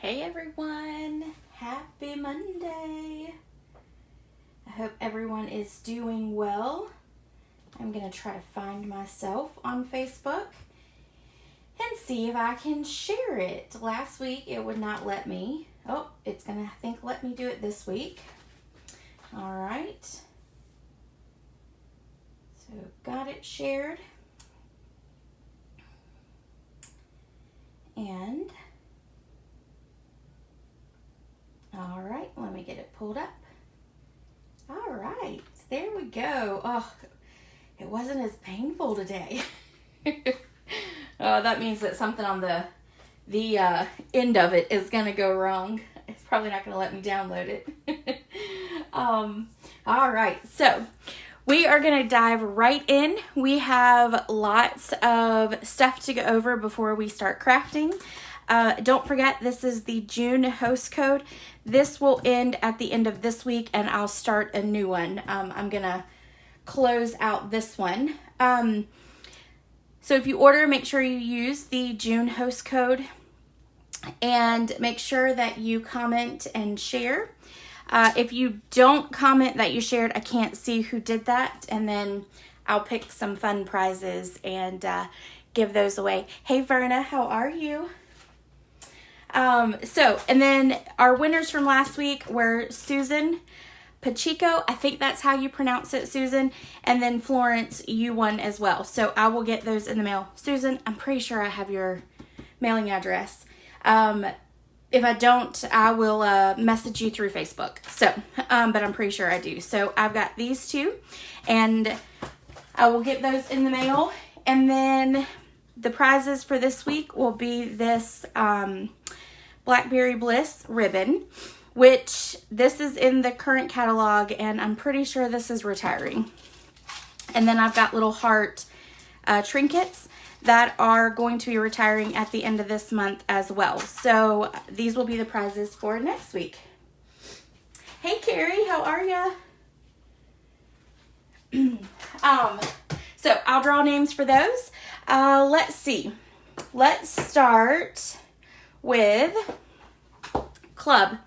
Hey everyone, happy Monday. I hope everyone is doing well. I'm going to try to find myself on Facebook and see if I can share it. Last week it would not let me. Oh, it's going to, I think, let me do it this week. All right. So got it shared. And all right, let me get it pulled up. All right, there we go. Oh, it wasn't as painful today. Oh, that means that something on the end of it is gonna go wrong. It's probably not gonna let me download it. All right, so we are gonna dive right in. We have lots of stuff to go over before we start crafting. Don't forget, this is the June host code. This will end at the end of this week and I'll start a new one. I'm gonna close out this one. So if you order, make sure you use the June host code and make sure that you comment and share. If you don't comment that you shared, I can't see who did that, and then I'll pick some fun prizes and give those away. Hey Verna, how are you? And then our winners from last week were Susan Pacheco. I think that's how you pronounce it, Susan. And then Florence, you won as well. So I will get those in the mail. Susan, I'm pretty sure I have your mailing address. If I don't, I will message you through Facebook. So, but I'm pretty sure I do. So I've got these two and I will get those in the mail. And then the prizes for this week will be this Blackberry Bliss ribbon, which this is in the current catalog and I'm pretty sure this is retiring. And then I've got little heart trinkets that are going to be retiring at the end of this month as well. So these will be the prizes for next week. Hey Carrie, how are ya? So I'll draw names for those. Let's see. Let's start with club.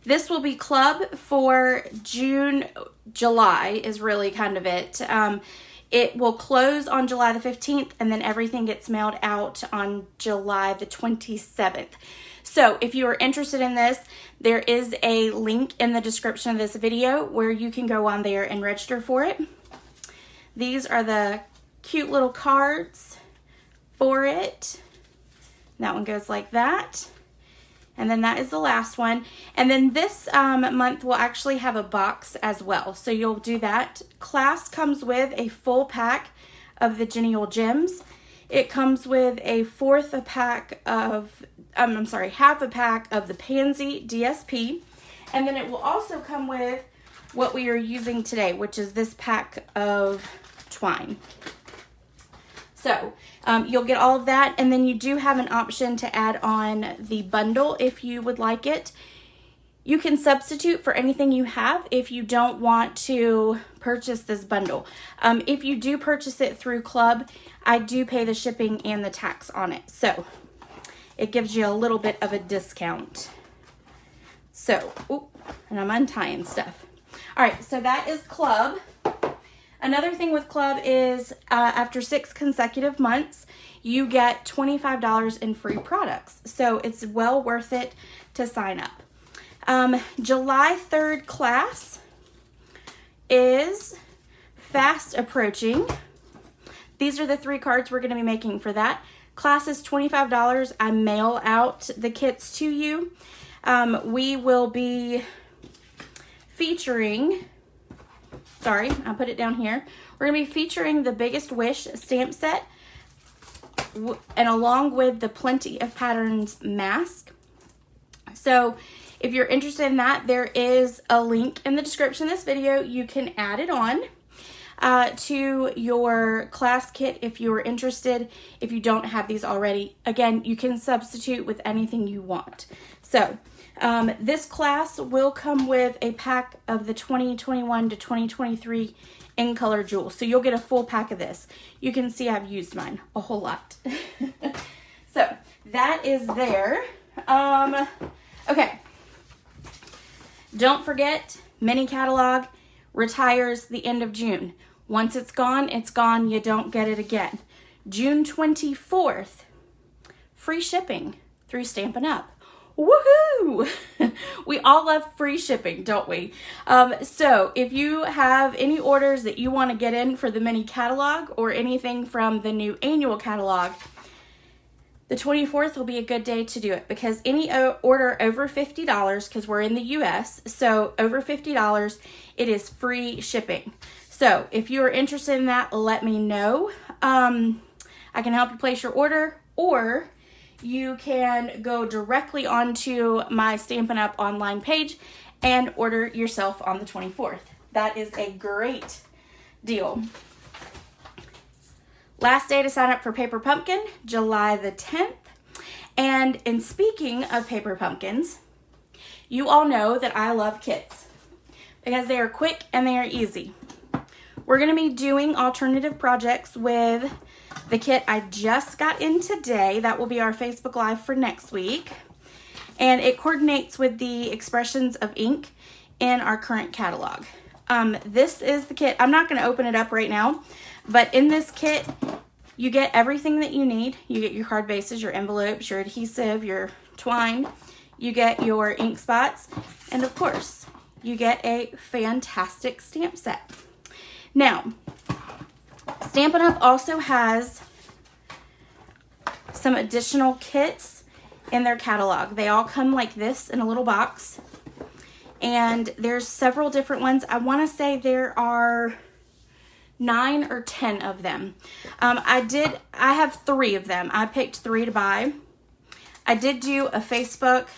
This will be club for July is really kind of it. It will close on July the 15th and then everything gets mailed out on July the 27th. So if you are interested in this, there is a link in the description of this video where you can go on there and register for it. These are the cute little cards for it. That one goes like that. And then that is the last one. And then this month we'll actually have a box as well. So you'll do that. Class comes with a full pack of the Genial Gems. It comes with a half a pack of the Pansy DSP. And then it will also come with what we are using today, which is this pack of twine. So you'll get all of that, and then you do have an option to add on the bundle if you would like it. You can substitute for anything you have if you don't want to purchase this bundle. If you do purchase it through Club, I do pay the shipping and the tax on it. So it gives you a little bit of a discount. So, and I'm untying stuff. All right, so that is Club. Another thing with Club is after 6 consecutive months, you get $25 in free products. So it's well worth it to sign up. July 3rd class is fast approaching. These are the 3 cards we're going to be making for that. Class is $25. I mail out the kits to you. We will be featuring... Sorry, I put it down here. We're going to be featuring the Biggest Wish stamp set and along with the Plenty of Patterns mask. So if you're interested in that, there is a link in the description of this video. You can add it on to your class kit if you are interested. If you don't have these already, again, you can substitute with anything you want. So this class will come with a pack of the 2021 to 2023 in color jewels. So you'll get a full pack of this. You can see I've used mine a whole lot. So that is there. Okay. Don't forget, mini catalog retires the end of June. Once it's gone, it's gone. You don't get it again. June 24th, free shipping through Stampin' Up. Woohoo! We all love free shipping, don't we? So if you have any orders that you want to get in for the mini catalog or anything from the new annual catalog, the 24th will be a good day to do it, because any order over $50, because we're in the US, so over $50, it is free shipping. So if you are interested in that, let me know. I can help you place your order, or you can go directly onto my Stampin' Up! Online page and order yourself on the 24th. That is a great deal. Last day to sign up for Paper Pumpkin, July the 10th. And in speaking of paper pumpkins, you all know that I love kits because they are quick and they are easy. We're going to be doing alternative projects with the kit I just got in today. That will be our Facebook Live for next week. And it coordinates with the expressions of ink in our current catalog. This is the kit. I'm not going to open it up right now, but in this kit, you get everything that you need. You get your card bases, your envelopes, your adhesive, your twine. You get your ink spots. And of course, you get a fantastic stamp set. Now, Stampin' Up! Also has some additional kits in their catalog. They all come like this in a little box. And there's several different ones. I want to say there are 9 or 10 of them. I have 3 of them. I picked 3 to buy. I did do a Facebook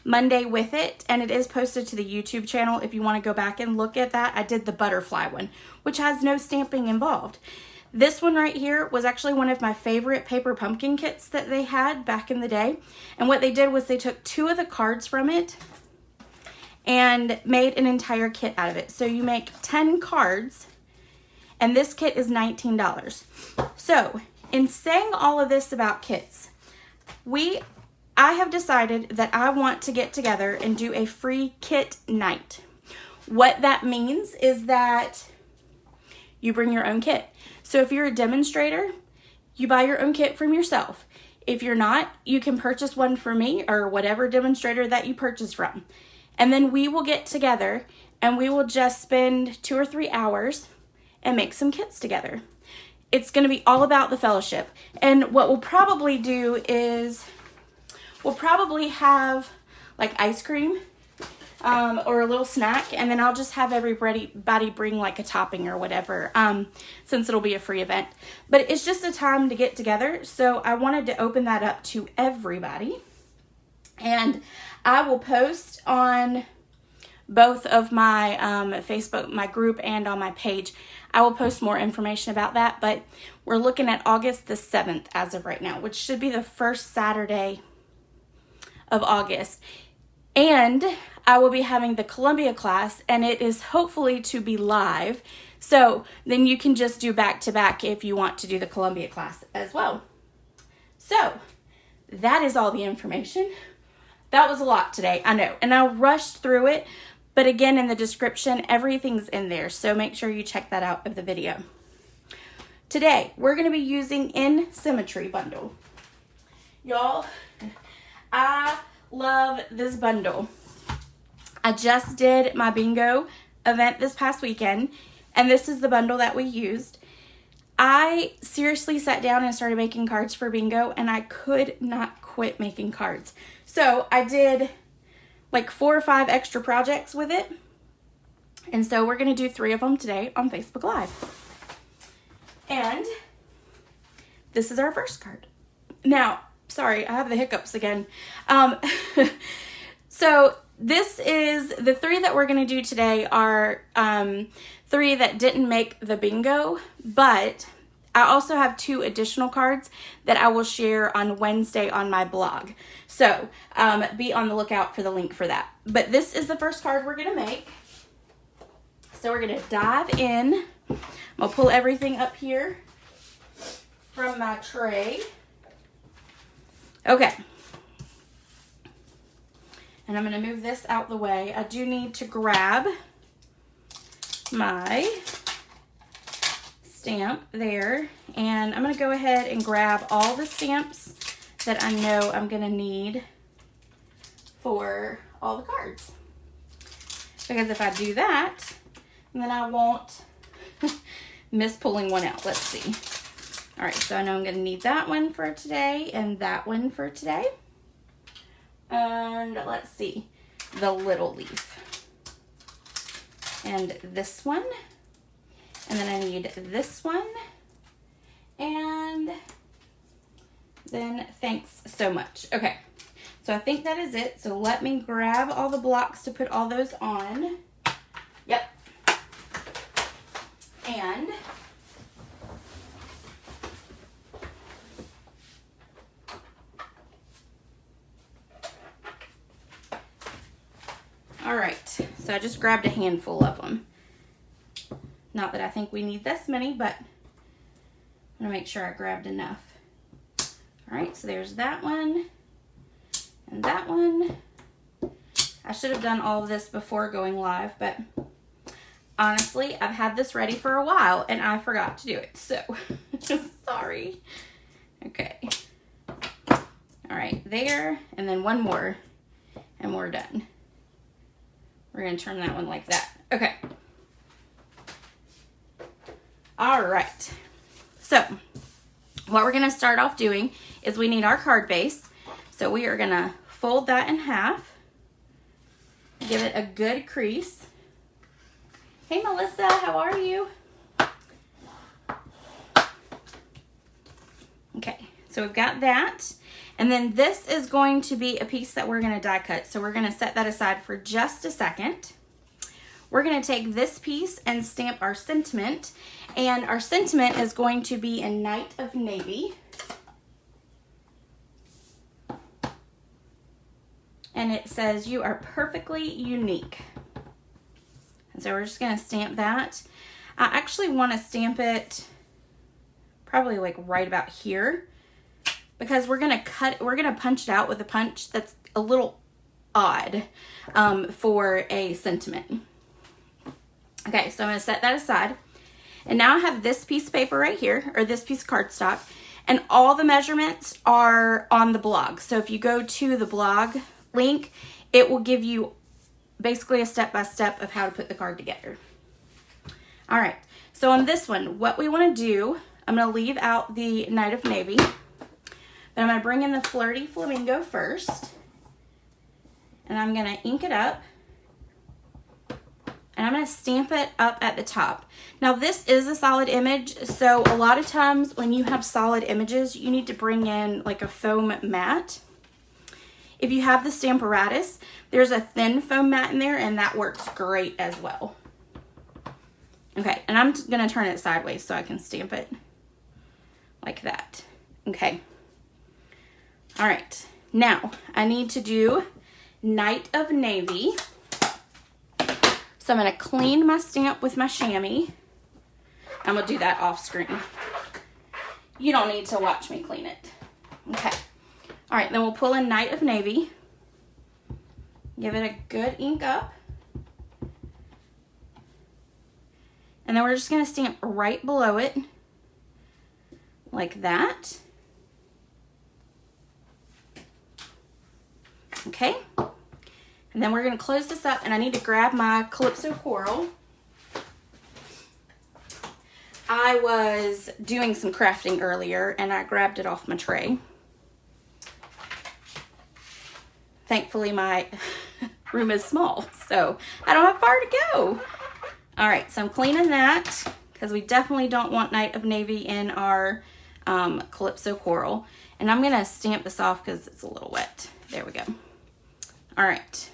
Monday with it, and it is posted to the YouTube channel if you want to go back and look at that. I did the butterfly one, which has no stamping involved. This one right here was actually one of my favorite paper pumpkin kits that they had back in the day. And what they did was they took 2 of the cards from it and made an entire kit out of it. So you make 10 cards, and this kit is $19. So in saying all of this about kits, I have decided that I want to get together and do a free kit night. What that means is that you bring your own kit. So if you're a demonstrator, you buy your own kit from yourself. If you're not, you can purchase one for me or whatever demonstrator that you purchase from. And then we will get together and we will just spend 2 or 3 hours and make some kits together. It's going to be all about the fellowship. And what we'll probably do is we'll probably have like ice cream or a little snack, and then I'll just have everybody bring like a topping or whatever, since it'll be a free event. But it's just a time to get together, so I wanted to open that up to everybody. And I will post on both of my Facebook, my group, and on my page. I will post more information about that, but we're looking at August the 7th as of right now, which should be the first Saturday of August. And I will be having the Columbia class, and it is hopefully to be live. So then you can just do back-to-back if you want to do the Columbia class as well. So that is all the information. That was a lot today, I know. And I rushed through it, but again, in the description, everything's in there. So make sure you check that out of the video. Today, we're going to be using in Symmetry bundle. Y'all, I love this bundle. I just did my bingo event this past weekend, and this is the bundle that we used. I seriously sat down and started making cards for bingo, and I could not quit making cards. So I did like 4 or 5 extra projects with it, and so we're going to do 3 of them today on Facebook Live. And this is our first card. Now, sorry, I have the hiccups again. So this is the 3 that we're going to do today are 3 that didn't make the bingo, but I also have 2 additional cards that I will share on Wednesday on my blog. So be on the lookout for the link for that. But this is the first card we're going to make. So we're going to dive in. I'm going to pull everything up here from my tray. Okay. And I'm going to move this out the way. I do need to grab my stamp there. And I'm going to go ahead and grab all the stamps that I know I'm going to need for all the cards. Because if I do that, then I won't miss pulling one out. Let's see. All right, so I know I'm going to need that one for today and that one for today. And let's see, the little leaf. And this one. And then I need this one. And then thanks so much. Okay, so I think that is it. So let me grab all the blocks to put all those on. Yep. And all right, so I just grabbed a handful of them. Not that I think we need this many, but I'm gonna make sure I grabbed enough. All right, so there's that one and that one. I should have done all of this before going live, but honestly, I've had this ready for a while and I forgot to do it, so sorry. Okay. All right, there, and then one more, and we're done. We're gonna turn that one like that. Okay. All right. So what we're gonna start off doing is we need our card base. So we are gonna fold that in half, give it a good crease. Hey Melissa, how are you? Okay, so we've got that. And then this is going to be a piece that we're going to die cut. So we're going to set that aside for just a second. We're going to take this piece and stamp our sentiment. And our sentiment is going to be in Night of Navy. And it says, "You are perfectly unique." And so we're just going to stamp that. I actually want to stamp it probably like right about here, because we're gonna punch it out with a punch that's a little odd for a sentiment. Okay, so I'm gonna set that aside. And now I have this piece of paper right here, or this piece of cardstock, and all the measurements are on the blog. So if you go to the blog link, it will give you basically a step-by-step of how to put the card together. All right, so on this one, what we wanna do, I'm gonna leave out the Night of Navy. But I'm going to bring in the Flirty Flamingo first. And I'm going to ink it up. And I'm going to stamp it up at the top. Now this is a solid image, so a lot of times when you have solid images, you need to bring in like a foam mat. If you have the Stamparatus, there's a thin foam mat in there and that works great as well. Okay, and I'm going to turn it sideways so I can stamp it like that. Okay. All right, now I need to do Night of Navy. So I'm gonna clean my stamp with my chamois. I'm gonna do that off screen. You don't need to watch me clean it. Okay, all right, then we'll pull in Night of Navy. Give it a good ink up. And then we're just gonna stamp right below it, like that. Okay, and then we're going to close this up, and I need to grab my Calypso Coral. I was doing some crafting earlier, and I grabbed it off my tray. Thankfully, my room is small, so I don't have far to go. All right, so I'm cleaning that, because we definitely don't want Night of Navy in our Calypso Coral. And I'm going to stamp this off because it's a little wet. There we go. All right,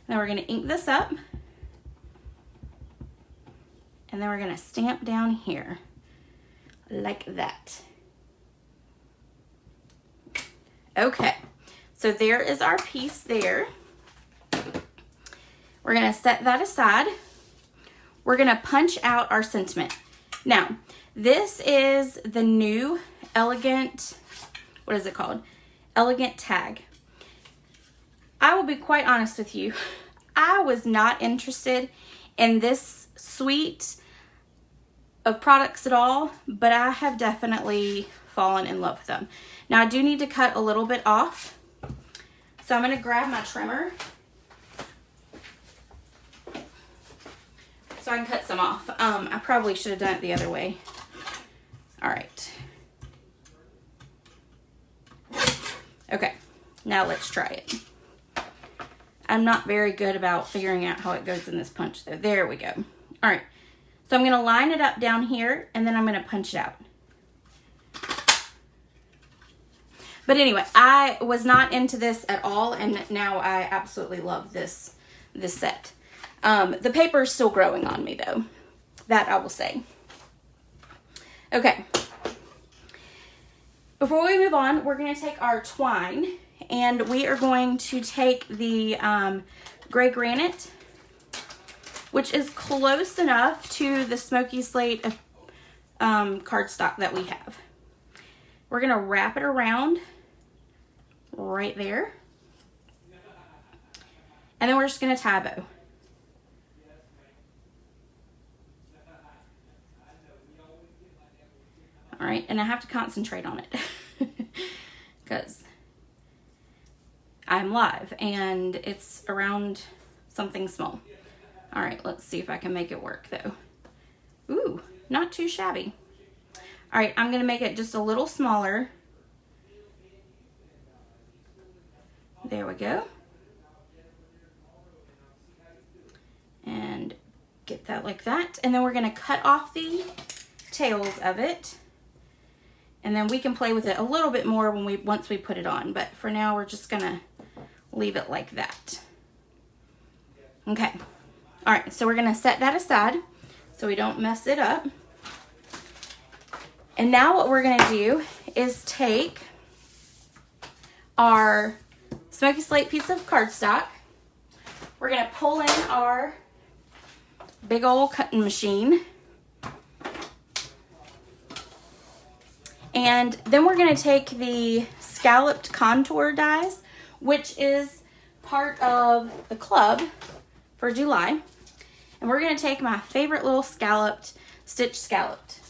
then we're going to ink this up, and then we're going to stamp down here like that. Okay, so there is our piece there. We're going to set that aside. We're going to punch out our sentiment. Now, this is the new Elegant, what is it called? Elegant Tag. I will be quite honest with you. I was not interested in this suite of products at all, but I have definitely fallen in love with them. Now I do need to cut a little bit off. So I'm going to grab my trimmer so I can cut some off. I probably should have done it the other way. All right. Okay, now let's try it. I'm not very good about figuring out how it goes in this punch though. There we go. All right, so I'm going to line it up down here and then I'm going to punch it out. But anyway, I was not into this at all, and now I absolutely love this set. The paper is still growing on me, though. That I will say. Okay. Before we move on, we're going to take our twine, and we are going to take the gray granite, which is close enough to the smoky slate cardstock that we have. We're going to wrap it around right there. And then we're just going to tie a bow. All right, and I have to concentrate on it because I'm live and it's around something small. All right, let's see if I can make it work though. Ooh, not too shabby. All right, I'm going to make it just a little smaller. There we go. And get that like that. And then we're going to cut off the tails of it. And then we can play with it a little bit more once we put it on. But for now, we're just going to leave it like that. Okay. All right, so we're going to set that aside so we don't mess it up. And now what we're going to do is take our smoky slate piece of cardstock. We're going to pull in our big old cutting machine. And then we're going to take the scalloped contour dies, which is part of the club for July. And we're going to take my favorite little scalloped, stitch scalloped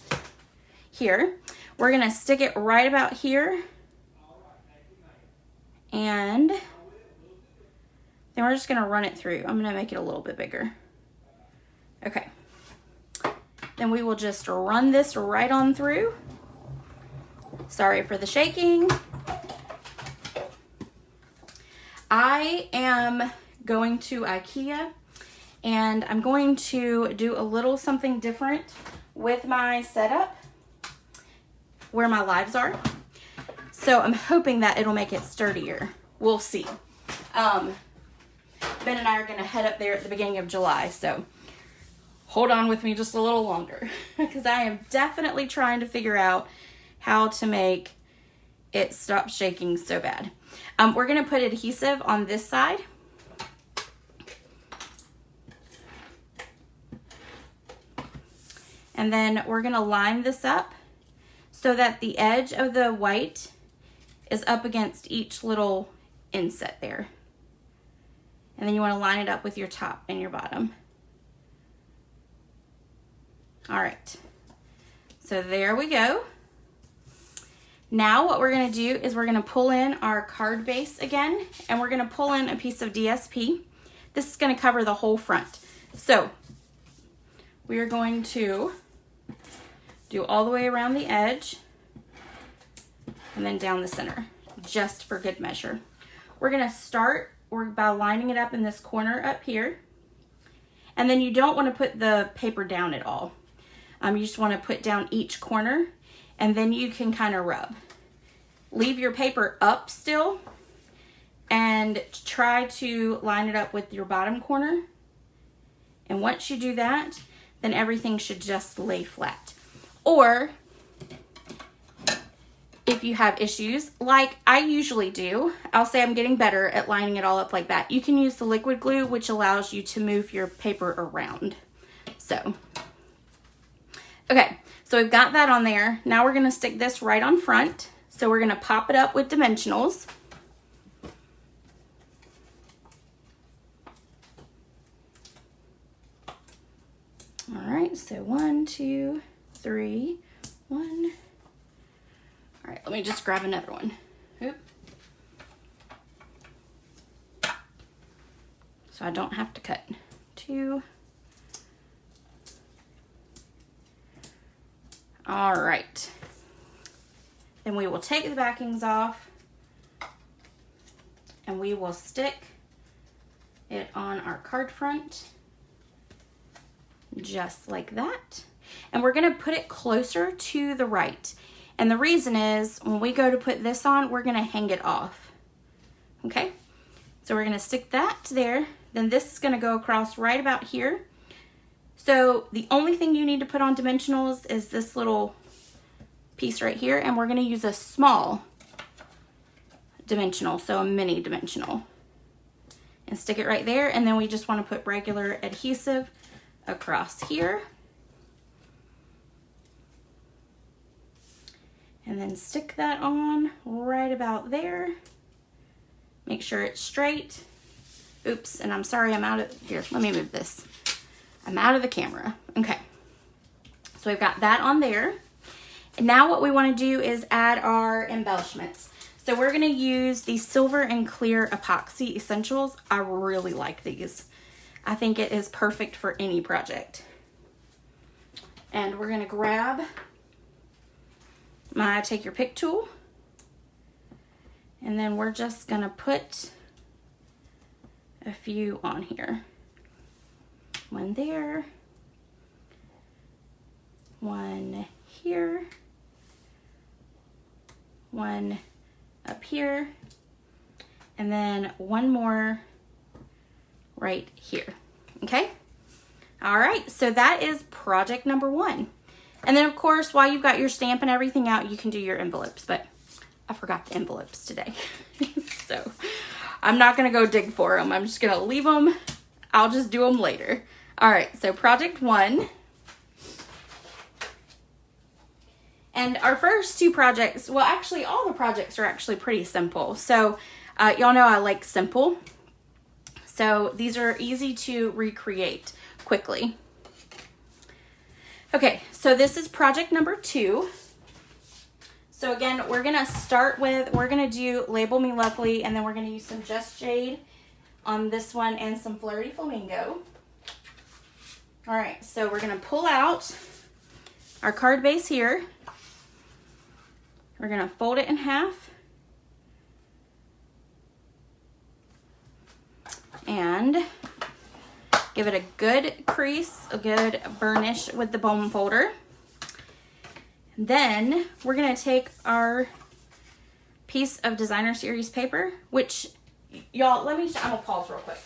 here. We're going to stick it right about here. And then we're just going to run it through. I'm going to make it a little bit bigger. Okay. Then we will just run this right on through. Sorry for the shaking. I am going to IKEA and I'm going to do a little something different with my setup where my lives are. So I'm hoping that it'll make it sturdier. We'll see. Ben and I are going to head up there at the beginning of July, so hold on with me just a little longer because I am definitely trying to figure out how to make it stop shaking so bad. We're going to put adhesive on this side. And then we're going to line this up so that the edge of the white is up against each little inset there. And then you want to line it up with your top and your bottom. All right. So there we go. Now what we're going to do is we're going to pull in our card base again, and we're going to pull in a piece of DSP. This is going to cover the whole front. So we are going to do all the way around the edge and then down the center, just for good measure. We're going to start by lining it up in this corner up here. And then you don't want to put the paper down at all. You just want to put down each corner, and then you can kind of rub. Leave your paper up still and try to line it up with your bottom corner. And once you do that, then everything should just lay flat. Or if you have issues, like I usually do, I'll say I'm getting better at lining it all up like that. You can use the liquid glue, which allows you to move your paper around. So, okay, so we've got that on there. Now we're gonna stick this right on front. So we're gonna pop it up with dimensionals. So 1, 2, 3, 1. All right, let me just grab another one. Oop. So I don't have to cut. 2. All right. Then we will take the backings off and we will stick it on our card front just like that. And we're gonna put it closer to the right. And the reason is when we go to put this on, we're gonna hang it off. Okay, so we're gonna stick that there. Then this is gonna go across right about here. So the only thing you need to put on dimensionals is this little piece right here, and we're gonna use a small dimensional, so a mini dimensional. And stick it right there, and then we just wanna put regular adhesive across here. And then stick that on right about there. Make sure it's straight. Oops, and I'm sorry, I'm out of, here, let me move this. I'm out of the camera. Okay, so we've got that on there. And now what we wanna do is add our embellishments. So we're gonna use the Silver and Clear Epoxy Essentials. I really like these. I think it is perfect for any project. And we're gonna grab my Take Your Pick tool. And then we're just gonna put a few on here. One there, one here, one up here, and then one more right here. Okay? All right, so that is project number 1. And then of course, while you've got your stamp and everything out, you can do your envelopes, but I forgot the envelopes today. So I'm not gonna go dig for them. I'm just gonna leave them. I'll just do them later. All right, so project 1. And our first 2 projects, well, actually all the projects are actually pretty simple. So y'all know I like simple. So these are easy to recreate quickly. Okay, so this is project number 2. So again, we're gonna start with, we're gonna do Label Me Lovely, and then we're gonna use some Just Jade on this one and some Flirty Flamingo. All right, so we're gonna pull out our card base here. We're gonna fold it in half. And give it a good crease, a good burnish with the bone folder. Then we're gonna take our piece of Designer Series paper, which y'all, I'm gonna pause real quick.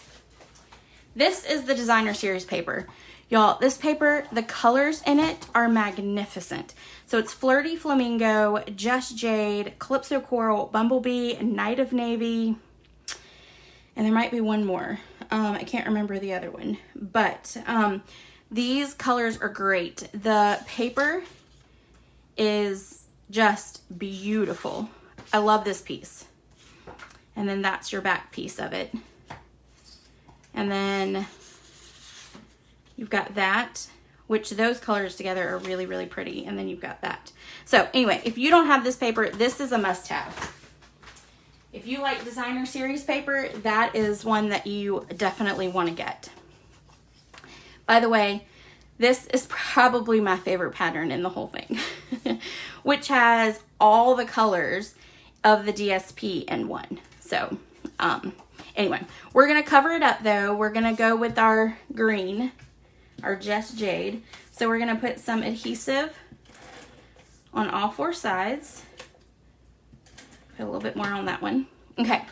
This is the Designer Series paper. Y'all, this paper, the colors in it are magnificent. So it's Flirty Flamingo, Just Jade, Calypso Coral, Bumblebee, Night of Navy, and there might be one more. I can't remember the other one, but these colors are great. The paper is just beautiful. I love this piece. And then that's your back piece of it. And then you've got that, which those colors together are really, really pretty. And then you've got that. So anyway, if you don't have this paper, this is a must-have. If you like Designer Series paper, that is one that you definitely want to get. By the way, this is probably my favorite pattern in the whole thing, which has all the colors of the DSP in one. So anyway, we're going to cover it up though. We're going to go with our green, our Just Jade. So we're going to put some adhesive on all 4 sides. Put a little bit more on that one. Okay,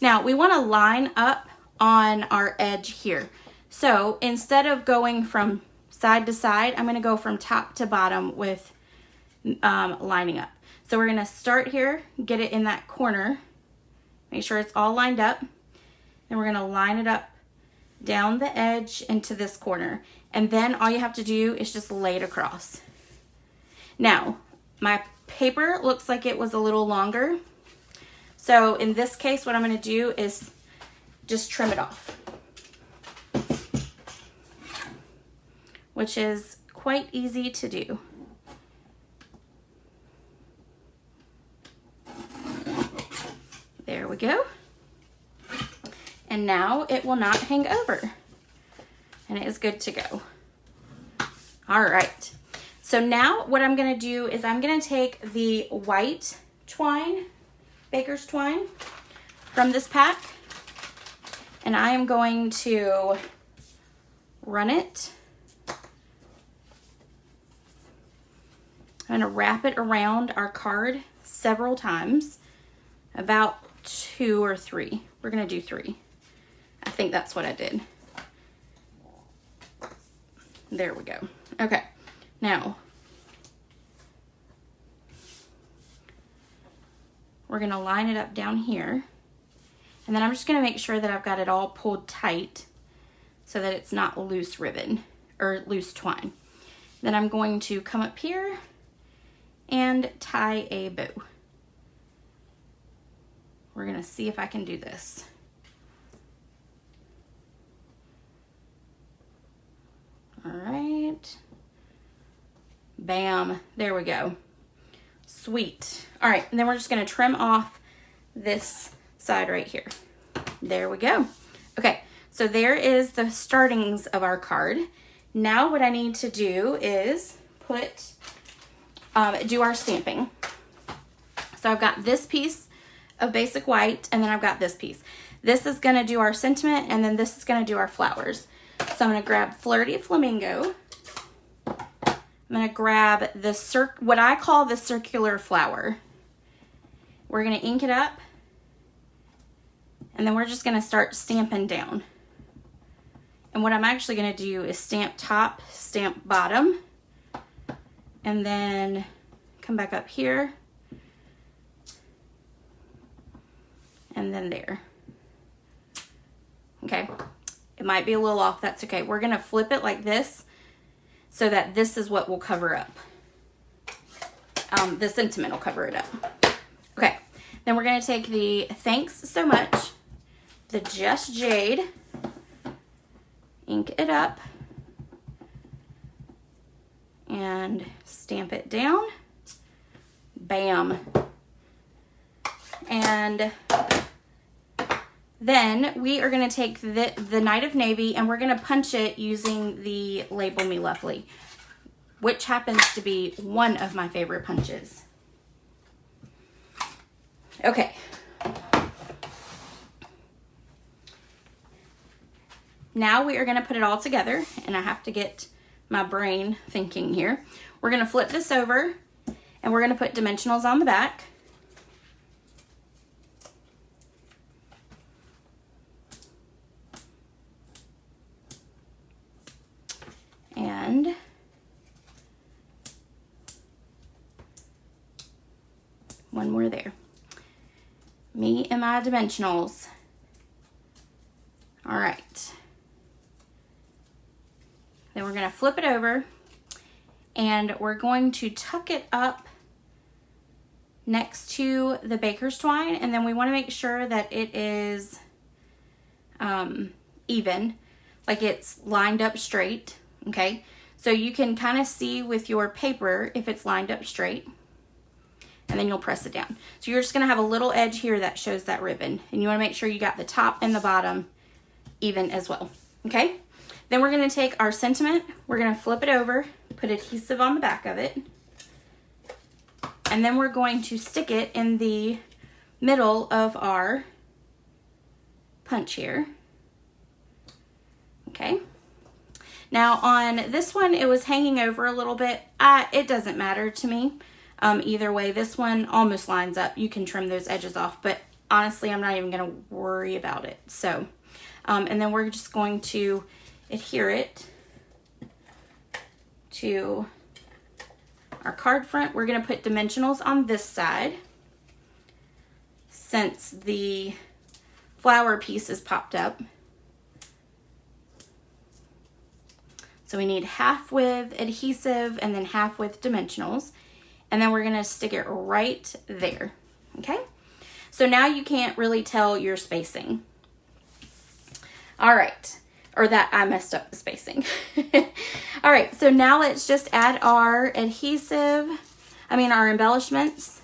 now we want to line up on our edge here. So instead of going from side to side, I'm going to go from top to bottom with lining up. So we're going to start here, get it in that corner, make sure it's all lined up. Then we're going to line it up down the edge into this corner. And then all you have to do is just lay it across. Now, my paper looks like it was a little longer. So in this case, what I'm going to do is just trim it off, which is quite easy to do. There we go. And now it will not hang over. And it is good to go. All right. So now what I'm going to do is I'm going to take the white twine, baker's twine, from this pack. And I am going to run it. I'm going to wrap it around our card several times, about 2 or 3. We're going to do 3. I think that's what I did. There we go. Okay, now we're going to line it up down here, and then I'm just going to make sure that I've got it all pulled tight so that it's not loose ribbon or loose twine. Then I'm going to come up here and tie a bow. We're going to see if I can do this. All right. Bam. There we go. Sweet. All right. And then we're just going to trim off this side right here. There we go. Okay. So there is the startings of our card. Now what I need to do is do our stamping. So I've got this piece of basic white, and then I've got this piece. This is going to do our sentiment, and then this is going to do our flowers. So I'm going to grab Flirty Flamingo. I'm going to grab the what I call the circular flower. We're going to ink it up, and then we're just going to start stamping down. And what I'm actually going to do is stamp top, stamp bottom, and then come back up here, and then there. Okay. It might be a little off, that's okay. We're gonna flip it like this so that this is what will cover up. The sentiment will cover it up. Okay, then we're gonna take the Thanks So Much, the Just Jade, ink it up, and stamp it down. Bam. And then we are going to take the Night of Navy, and we're going to punch it using the Label Me Lovely, which happens to be one of my favorite punches. Okay. Now we are going to put it all together, and I have to get my brain thinking here. We're going to flip this over, and we're going to put dimensionals on the back. And one more there. Me and my dimensionals. All right. Then we're going to flip it over, and we're going to tuck it up next to the baker's twine, and then we want to make sure that it is even, like it's lined up straight. Okay, so you can kind of see with your paper if it's lined up straight, and then you'll press it down. So you're just going to have a little edge here that shows that ribbon, and you want to make sure you got the top and the bottom even as well. Okay, then we're going to take our sentiment, we're going to flip it over, put adhesive on the back of it, and then we're going to stick it in the middle of our punch here. Okay. Now on this one, it was hanging over a little bit. It doesn't matter to me. Either way, this one almost lines up. You can trim those edges off, but honestly, I'm not even going to worry about it. So, and then we're just going to adhere it to our card front. We're going to put dimensionals on this side since the flower piece is popped up. So we need half with adhesive and then half with dimensionals. And then we're going to stick it right there. Okay? So now you can't really tell your spacing. All right. or that I messed up the spacing. All right, so now let's just add our our embellishments.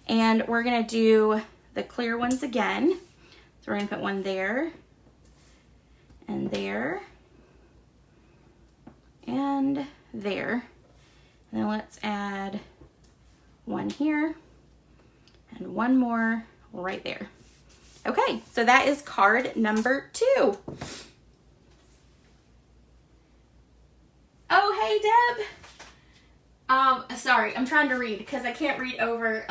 And we're gonna do the clear ones again. So we're gonna put one there, and there, and there. And then let's add one here, and one more right there. Okay, so that is card number 2. Oh, hey, Deb. Sorry, I'm trying to read because I can't read over.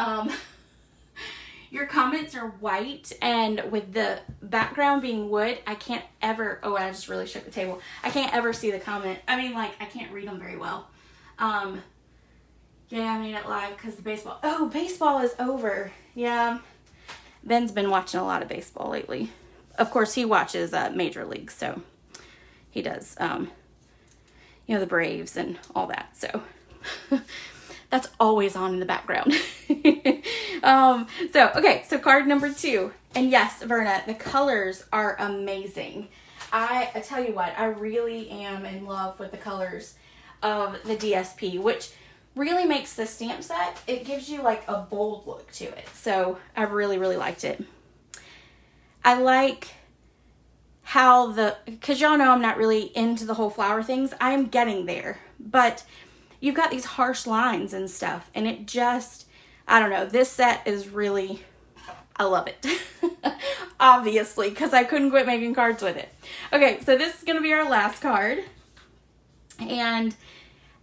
Your comments are white, and with the background being wood, I can't ever, oh, I just really shook the table. I can't ever see the comment. I mean, like, I can't read them very well. Yeah, I made it live because the baseball is over. Yeah, Ben's been watching a lot of baseball lately. Of course, he watches Major League, so he does, the Braves and all that, so that's always on in the background. So card number 2. And yes, Verna, the colors are amazing. I tell you what, I really am in love with the colors of the DSP, which really makes the stamp set, it gives you like a bold look to it. So I really, really liked it. I like how because y'all know I'm not really into the whole flower things. I'm getting there, but you've got these harsh lines and stuff, and it just, I don't know, this set is really, I love it. Obviously, because I couldn't quit making cards with it. Okay, so this is going to be our last card. And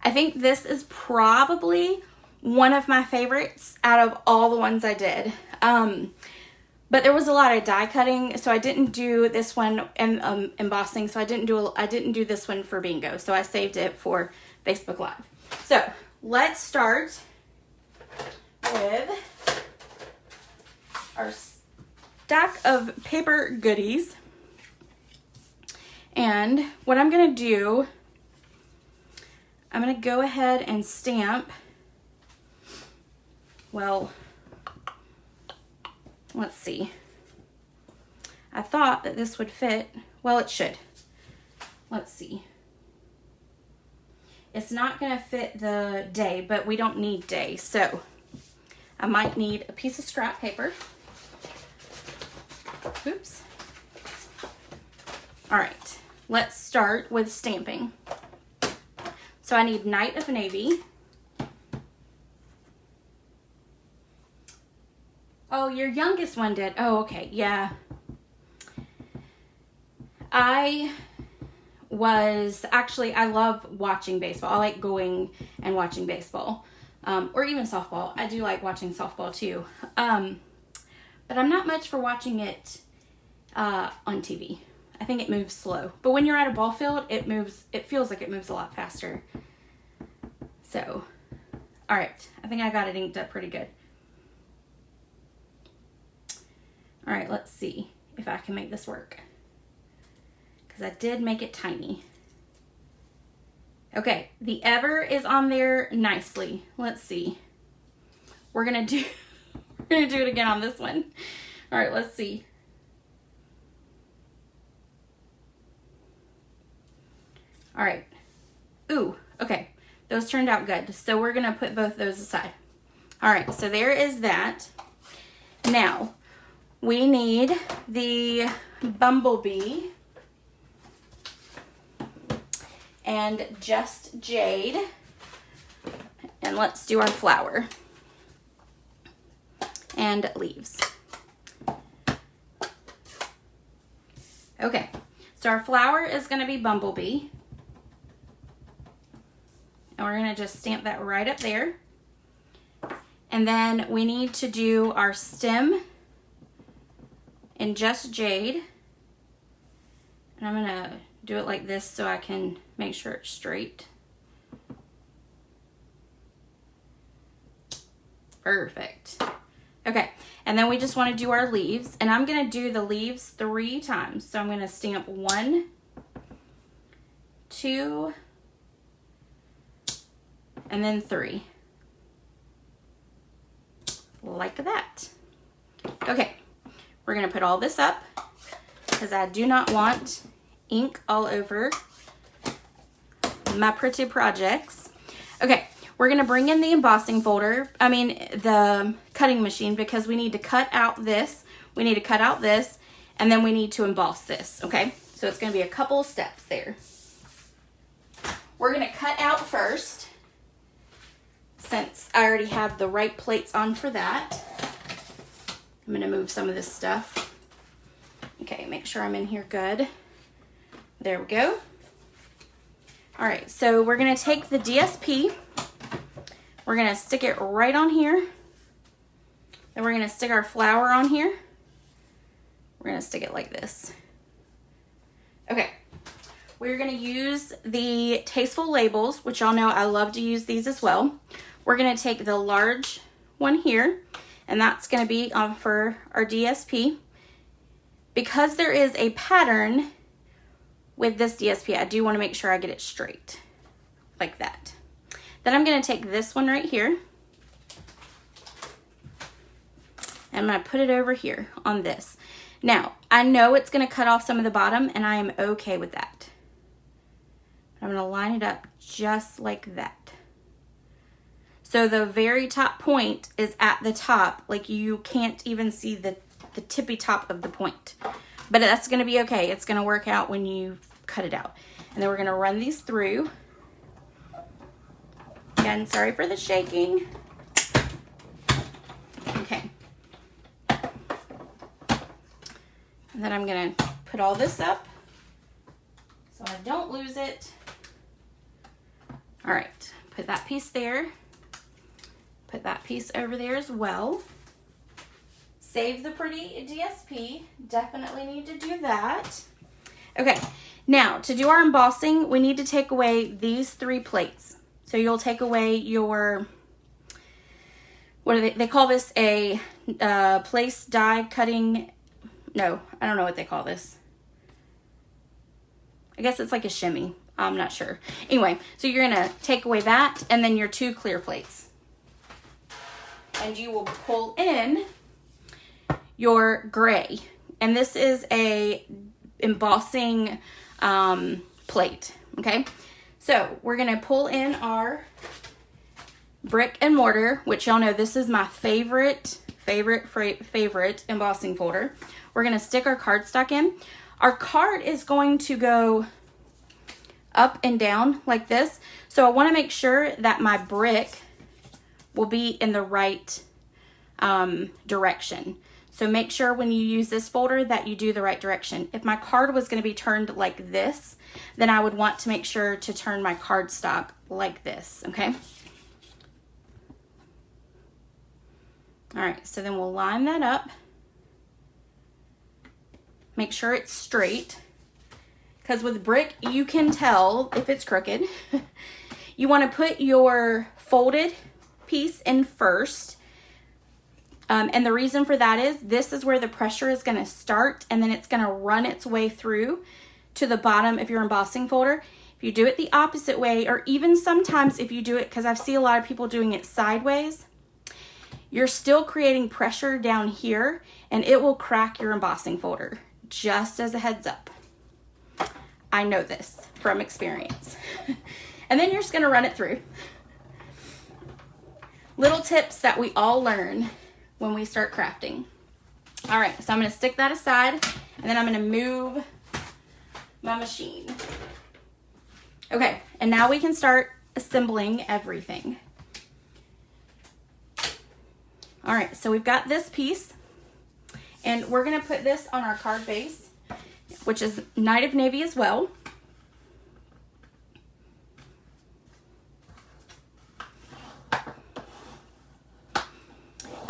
I think this is probably one of my favorites out of all the ones I did. But there was a lot of die cutting, so I didn't do this one, and embossing, so I didn't do this one for bingo. So I saved it for Facebook Live. So let's start with our stack of paper goodies. And what I'm going to do, I'm going to go ahead and stamp, well, let's see. I thought that this would fit. Well, it should. Let's see. It's not going to fit the day, but we don't need day. So I might need a piece of scrap paper. Oops. All right. Let's start with stamping. So I need Night of Navy. Oh, your youngest one did. Oh, okay. Yeah. I love watching baseball. I like going and watching baseball. Or even softball. I do like watching softball too. But I'm not much for watching it on TV. I think it moves slow. But when you're at a ball field, it feels like it moves a lot faster. So, all right. I think I got it inked up pretty good. All right, let's see if I can make this work. Because I did make it tiny. Okay, the ever is on there nicely. Let's see. We're gonna do it again on this one. All right, let's see. All right. Ooh, okay. Those turned out good. So we're gonna put both those aside. All right, so there is that. Now, we need the bumblebee and Just Jade. And let's do our flower and leaves. Okay, so our flower is going to be bumblebee. And we're going to just stamp that right up there. And then we need to do our stem in Just Jade. And I'm going to do it like this so I can make sure it's straight. Perfect. Okay, and then we just want to do our leaves. And I'm going to do the leaves 3 times. So I'm going to stamp 1, 2, and then 3. Like that. Okay, we're going to put all this up because I do not want ink all over my pretty projects. Okay, we're gonna bring in the embossing folder, the cutting machine, because we need to cut out this, we need to cut out this, and then we need to emboss this, okay? So it's gonna be a couple of steps there. We're gonna cut out first, since I already have the right plates on for that. I'm gonna move some of this stuff. Okay, make sure I'm in here good. There we go. All right, so we're gonna take the DSP, we're gonna stick it right on here. Then we're gonna stick our flower on here. We're gonna stick it like this. Okay, we're gonna use the Tasteful Labels, which y'all know I love to use these as well. We're gonna take the large one here, and that's gonna be for our DSP. Because there is a pattern with this DSP, I do wanna make sure I get it straight, like that. Then I'm gonna take this one right here, and I'm gonna put it over here on this. Now, I know it's gonna cut off some of the bottom, and I am okay with that. I'm gonna line it up just like that. So the very top point is at the top, like you can't even see the tippy top of the point. But that's gonna be okay. It's gonna work out when you cut it out. And then we're gonna run these through. Again, sorry for the shaking. Okay. And then I'm gonna put all this up so I don't lose it. All right, put that piece there. Put that piece over there as well. Save the pretty DSP. Definitely need to do that. Okay, now to do our embossing, we need to take away these 3 plates. So you'll take away your, what do they call this? A place die cutting, no, I don't know what they call this. I guess it's like a shimmy. I'm not sure. Anyway, so you're gonna take away that and then your 2 clear plates. And you will pull in your gray. And this is a embossing plate, okay? So we're gonna pull in our brick and mortar, which y'all know this is my favorite embossing folder. We're gonna stick our cardstock in. Our card is going to go up and down like this. So I wanna make sure that my brick will be in the right direction. So make sure when you use this folder that you do the right direction. If my card was gonna be turned like this, then I would want to make sure to turn my cardstock like this, okay? All right, so then we'll line that up. Make sure it's straight, because with brick, you can tell if it's crooked. You wanna put your folded piece in first. And the reason for that is this is where the pressure is gonna start, and then it's gonna run its way through to the bottom of your embossing folder. If you do it the opposite way, or even sometimes if you do it, because I've seen a lot of people doing it sideways, you're still creating pressure down here, and it will crack your embossing folder, just as a heads up. I know this from experience. And then you're just gonna run it through. Little tips that we all learn when we start crafting. All right, so I'm gonna stick that aside, and then I'm gonna move my machine. Okay, and now we can start assembling everything. All right, so we've got this piece, and we're gonna put this on our card base, which is Night of Navy as well.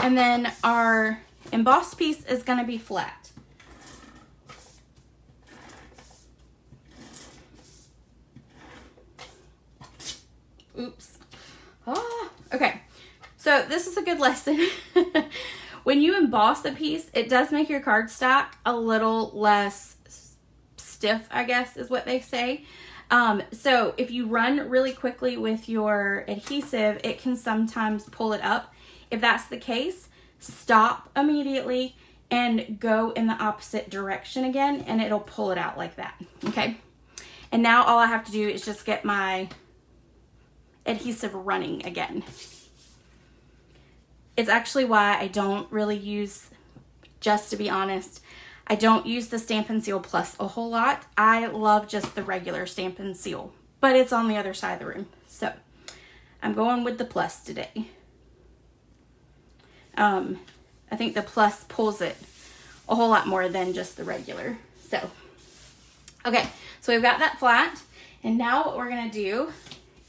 And then our embossed piece is gonna be flat. Oops. Oh, okay. So this is a good lesson. When you emboss a piece, it does make your cardstock a little less stiff, I guess is what they say. So if you run really quickly with your adhesive, it can sometimes pull it up. If that's the case, stop immediately and go in the opposite direction again, and it'll pull it out like that, okay? And now all I have to do is just get my adhesive running again. It's actually why I don't really use, just to be honest, I don't use the Stampin' Seal Plus a whole lot. I love just the regular Stampin' Seal, but it's on the other side of the room. So I'm going with the Plus today. I think the Plus pulls it a whole lot more than just the regular. So, okay, so we've got that flat. And now what we're gonna do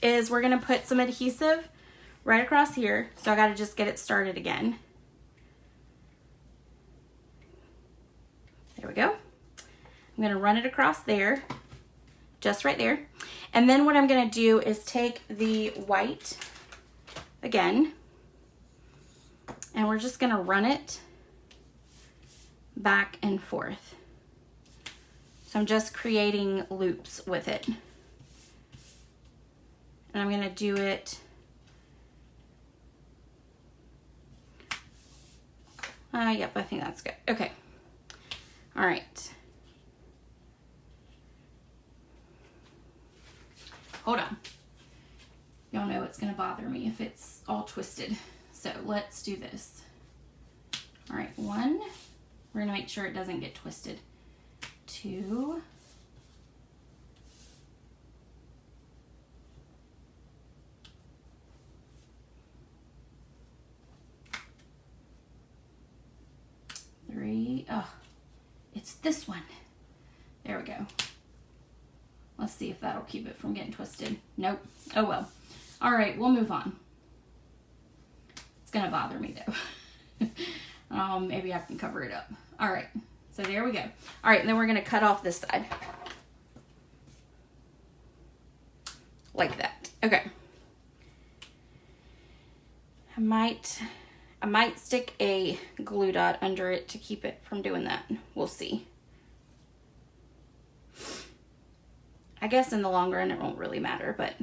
is we're gonna put some adhesive right across here. So I gotta just get it started again. There we go. I'm gonna run it across there, just right there. And then what I'm gonna do is take the white again, and we're just gonna run it back and forth. So I'm just creating loops with it. And I'm gonna do it yep, I think that's good. Okay. All right. Hold on. Y'all know it's gonna bother me if it's all twisted. So let's do this. All right, 1. We're gonna make sure it doesn't get twisted. 2. 3. Oh, it's this one. There we go. Let's see if that'll keep it from getting twisted. Nope. Oh well. All right, we'll move on. It's gonna bother me though. Maybe I can cover it up. All right, so there we go. All right, and then we're gonna cut off this side. Like that. Okay. I might stick a glue dot under it to keep it from doing that. We'll see. I guess in the long run it won't really matter, but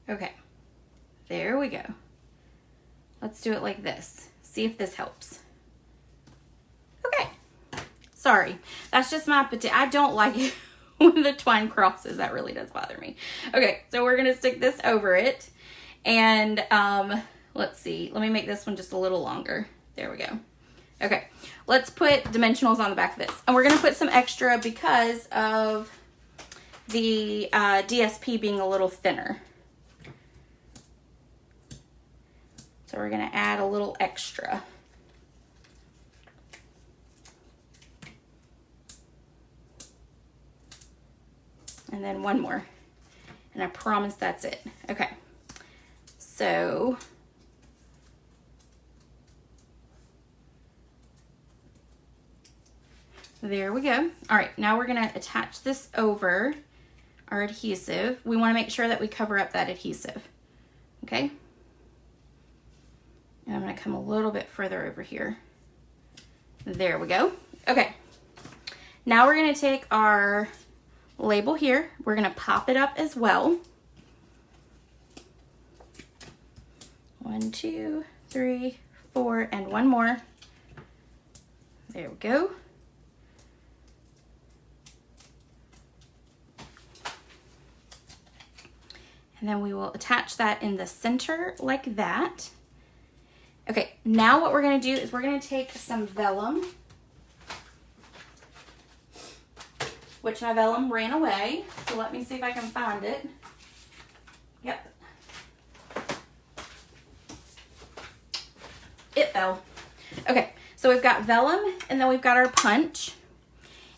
okay, there we go. Let's do it like this. See if this helps. Okay, sorry, that's just my I don't like it when the twine crosses. That really does bother me. Okay, so we're gonna stick this over it, and let's see. Let me make this one just a little longer. There we go. Okay, let's put dimensionals on the back of this. And we're gonna put some extra because of the DSP being a little thinner. So we're gonna add a little extra. And then one more. And I promise that's it. Okay, so there we go. All right, now we're gonna attach this over our adhesive. We wanna make sure that we cover up that adhesive, okay? And I'm gonna come a little bit further over here. There we go. Okay, now we're gonna take our label here. We're gonna pop it up as well. 1, 2, 3, 4, and one more. There we go. And then we will attach that in the center like that. Okay, now what we're gonna do is we're gonna take some vellum, which my vellum ran away. So let me see if I can find it. Yep. It fell. Okay, so we've got vellum and then we've got our punch.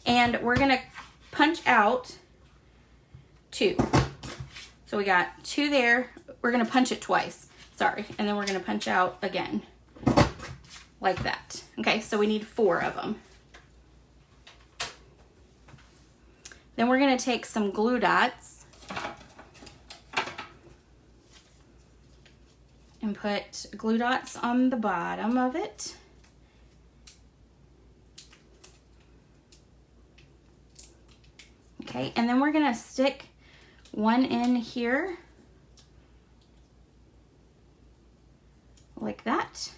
And we're gonna punch out 2. So we got 2 there. We're gonna punch it twice, sorry. And then we're gonna punch out again, like that. Okay, so we need 4 of them. Then we're gonna take some glue dots and put glue dots on the bottom of it. Okay, and then we're gonna stick one in here like that.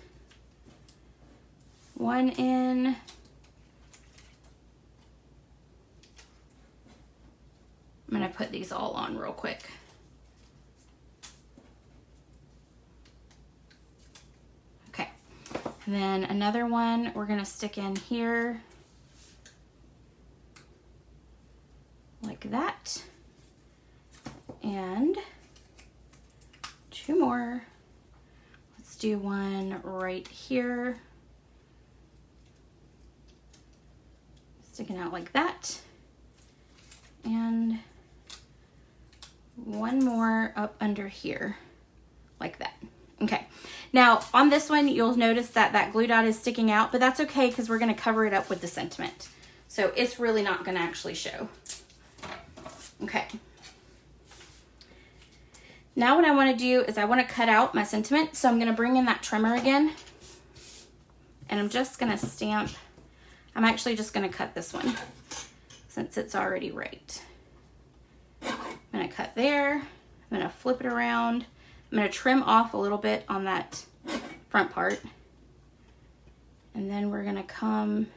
One in. I'm going to put these all on real quick. Okay. And then another one we're going to stick in here like that. And two more. Let's do one right here. Sticking out like that. And one more up under here like that. Okay, now on this one you'll notice that that glue dot is sticking out, but that's okay because we're going to cover it up with the sentiment, so it's really not going to actually show. Okay, now what I want to do is I want to cut out my sentiment, so I'm going to bring in that trimmer again, and I'm just going to stamp. I'm actually just going to cut this one since it's already right. I'm going to cut there. I'm going to flip it around. I'm going to trim off a little bit on that front part. And then we're going to come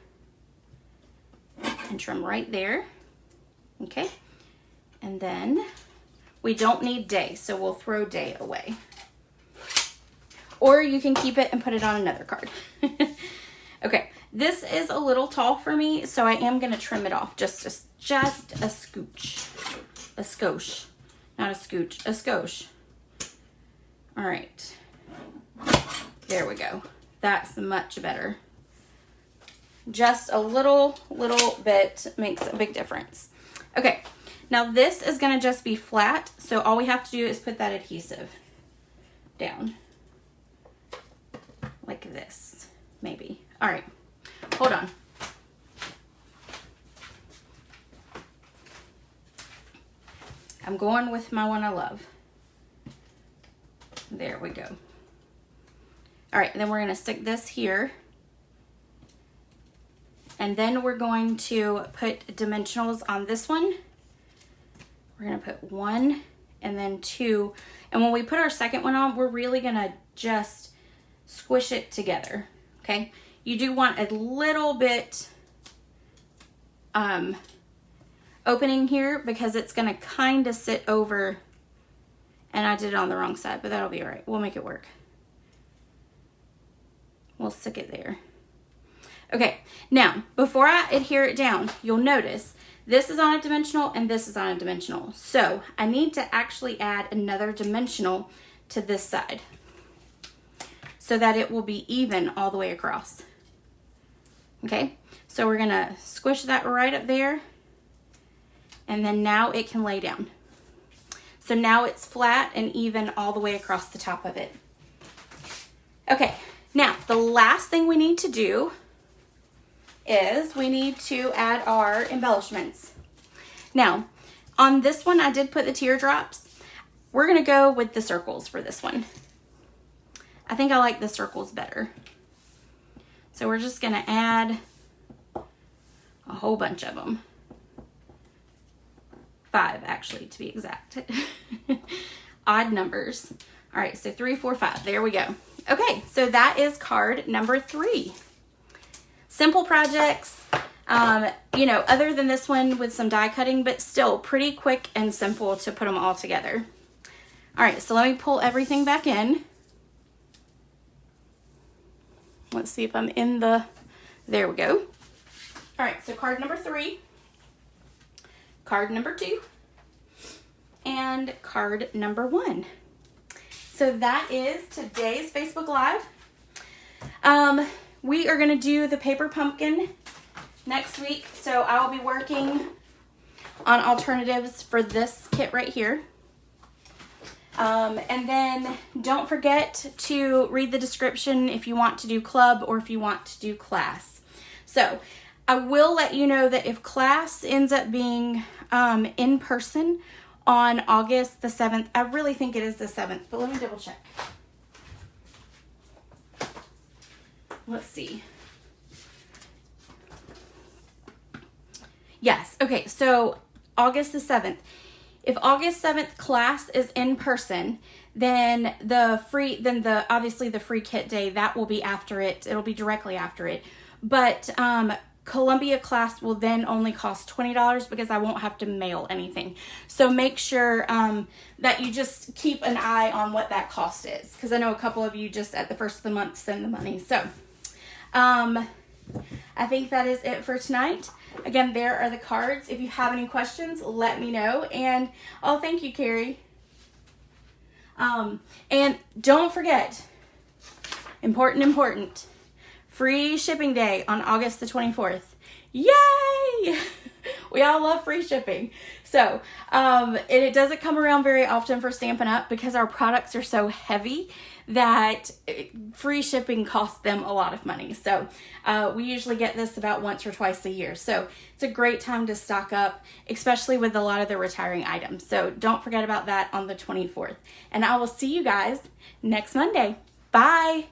and trim right there. Okay. And then we don't need day, so we'll throw day away. Or you can keep it and put it on another card. Okay. This is a little tall for me, so I am going to trim it off just a scooch. A skosh. Not a scooch. A skosh. All right. There we go. That's much better. Just a little bit makes a big difference. Okay. Now this is going to just be flat, so all we have to do is put that adhesive down. Like this, maybe. All right. Hold on. I'm going with my one I love. There we go. All right, then we're going to stick this here. And then we're going to put dimensionals on this one. We're going to put 1 and then 2. And when we put our second one on, we're really going to just squish it together, okay? You do want a little bit opening here because it's going to kind of sit over, and I did it on the wrong side, but that'll be all right. We'll make it work. We'll stick it there. Okay, now before I adhere it down, you'll notice this is on a dimensional and this is on a dimensional. So I need to actually add another dimensional to this side so that it will be even all the way across. Okay, so we're gonna squish that right up there, and then now it can lay down. So now it's flat and even all the way across the top of it. Okay, now the last thing we need to do is we need to add our embellishments. Now, on this one I did put the teardrops. We're gonna go with the circles for this one. I think I like the circles better. So we're just gonna add a whole bunch of them. 5 actually, to be exact. Odd numbers. All right, so 3, 4, 5, there we go. Okay, so that is card number 3. Simple projects, you know, other than this one with some die cutting, but still pretty quick and simple to put them all together. All right, so let me pull everything back in. Let's see if I'm in the, there we go. All right, so card number 3, card number 2, and card number 1. So that is today's Facebook Live. We are gonna do the paper pumpkin next week, so I'll be working on alternatives for this kit right here. And then don't forget to read the description if you want to do club or if you want to do class. So I will let you know that if class ends up being in person on August the 7th, I really think it is the 7th, but let me double check. Let's see. Yes, okay, so August the 7th. if August 7th class is in person, then obviously the free kit day, that will be after it. It'll be directly after it. But Columbia class will then only cost $20 because I won't have to mail anything. So make sure that you just keep an eye on what that cost is, because I know a couple of you just at the first of the month send the money. So I think that is it for tonight. Again, there are the cards. If you have any questions, let me know. And oh, thank you, Carrie. And don't forget, important, free shipping day on August the 24th. Yay! We all love free shipping. So, and it doesn't come around very often for Stampin' Up! Because our products are so heavy that free shipping costs them a lot of money. So, we usually get this about once or twice a year. So, it's a great time to stock up, especially with a lot of the retiring items. So, don't forget about that on the 24th. And I will see you guys next Monday. Bye!